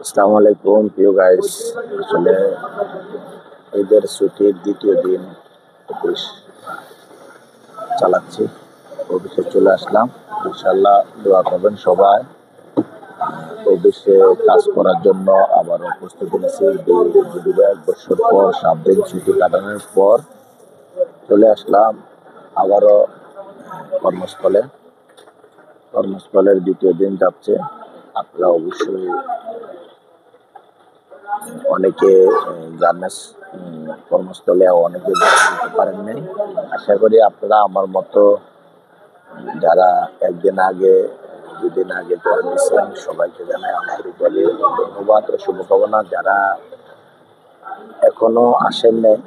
আসসালামু আলাইকুম প্রিয় গাইস। আসলে ঈদের ছুটির দ্বিতীয় দিন অফিস চালাচ্ছি। অফিসে চলে আসলাম। ইনশাল্লাহ দোয়া করবেন সবাই। অফিসে কাজ করার জন্য আবারও প্রস্তুতি নিয়েছি। দীর্ঘ 1 বছর পর 7 দিন ছুটি কাটানোর পর চলে আসলাম আবারও কর্মস্থলে। কর্মস্থলের দ্বিতীয় দিন যাচ্ছে। আপনারা অবশ্যই অনেকে গার্মেন্টস কর্মস্থলে অনেকে দিতে পারেন নাই। আশা করি আপনারা আমার মতো যারা একদিন আগে 2 দিন আগে জয়েন দিয়েছেন সবাইকে জানাই আন্তরিকভাবে ধন্যবাদ ও শুভকামনা। যারা এখনো আসেন নাই,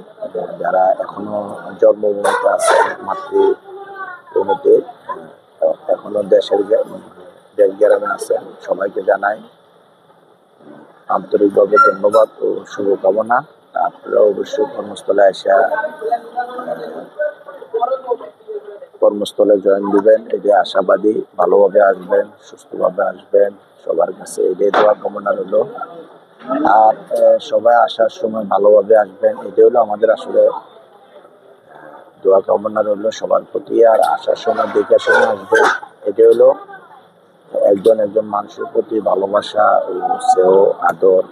যারা এখনো জন্মভূমিতে আছেন, মাতৃভূমিতে এখনো দেশ গ্রামে আছেন, সবাইকে জানাই আন্তরিকভাবে ধন্যবাদ ও শুভকামনা। আপনারা অবশ্যই কর্মস্থলে জয়েন দিবেন, এই যে আশাবাদী, ভালোভাবে আসবেন, সুস্থভাবে আসবেন, সবার কাছে এটাই দোয়া কামনা রইল। আর সবাই আসার সময় ভালোভাবে আসবেন, এটাই হলো আমাদের আসলে দোয়া কামনা রইল সবার প্রতি। আর আসার সময় দেখে শুনে আসবেন, এটাই হলো একজন মানুষের প্রতি ভালোবাসা ও স্নেহ আদর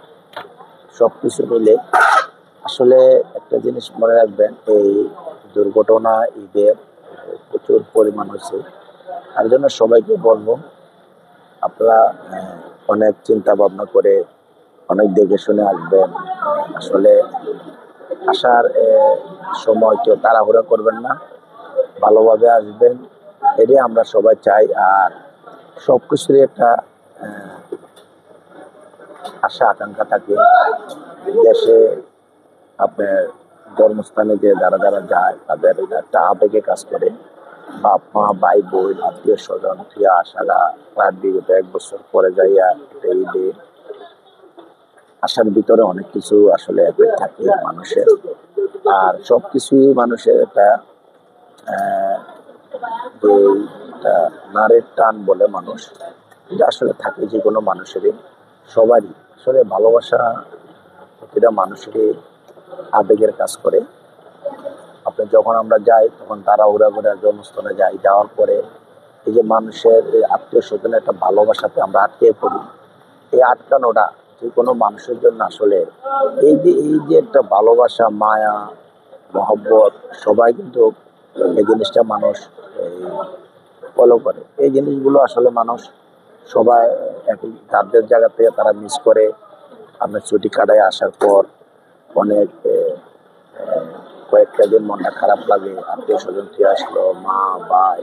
সবকিছু মিলে। আসলে একটা জিনিস মনে রাখবেন, এই দুর্ঘটনা ঈদের প্রচুর পরিমাণ হয়েছে। তার জন্য সবাইকে বলবো আপনারা অনেক চিন্তা ভাবনা করে অনেক দেখে শুনে আসবেন। আসলে আসার সময় কেউ তাড়াহুড়া করবেন না, ভালোভাবে আসবেন, এটাই আমরা সবাই চাই। আর সবকিছুরই একটা আশা আকাঙ্ক্ষা থাকে। দেশে আপনার জন্মস্থানে যে যারা যায় তাদের একটা আবেগে কাজ করে। বাপ মা, ভাই বোন, আত্মীয় স্বজন থেকে আসারা প্রায় বিগত 1 বছর পরে যাইয়া ঈদে আসার ভিতরে অনেক কিছু আসলে এফেক্ট থাকে মানুষের। আর সবকিছুই মানুষের একটা যে নারের টান বলে মানুষ, এটা আসলে থাকে যে কোনো মানুষেরই, সবারই। আসলে ভালোবাসা প্রতিটা মানুষেরই আবেগের কাজ করে। আপনি যখন আমরা যাই তখন তাড়াহুড়া করে জন্মস্থলে যাই, যাওয়ার পরে এই যে মানুষের আত্মীয় স্বজনের একটা ভালোবাসাতে আমরা আটকে পড়ি। এই আটকানোটা যে কোনো মানুষের জন্য আসলে এই যে একটা ভালোবাসা, মায়া, মহব্বত, সবাই কিন্তু এই জিনিসটা মানুষ ফলো করে। এই জিনিসগুলো আসলে মানুষ সবাই এখন তাদের জায়গা থেকে তারা মিস করে। আপনার ছুটি কাটায় আসার পর অনেক কয়েকটা দিন মনটা খারাপ লাগে। আত্মীয় স্বজন ফিরে আসলো, মা, ভাই,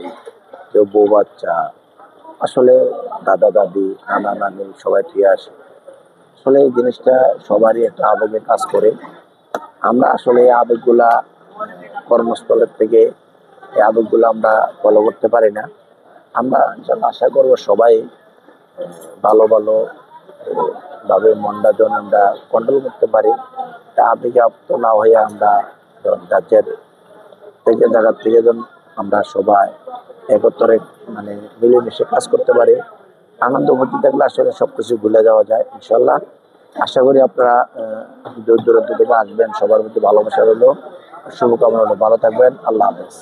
কেউ বউ বাচ্চা, আসলে দাদা দাদি, নানা নানি সবাই ফিরে আসে। আসলে এই জিনিসটা সবারই একটা আবেগে কাজ করে। আমরা আসলে এই আবেগগুলা কর্মস্থলের থেকে এই আবেগগুলো আমরা ফলো করতে পারি না। আমরা আশা করবো সবাই ভালো ভাবে মনটা যেন আমরা কন্ট্রোল করতে পারি। তা আবেগে আপ্ত না হয়ে আমরা রাজ্যের জায়গার থেকে যেন আমরা সবাই একত্রে মানে মিলেমিশে কাজ করতে পারি। আনন্দ ভর্তি থাকলে আসলে সবকিছু ভুলে যাওয়া যায় ইনশাল্লাহ। আশা করি আপনারা দূর দূরান্ত থেকে আসবেন, সবার প্রতি ভালোবাসা রইল, শুভকামনা রইল। ভালো থাকবেন, আল্লাহ হাফেজ।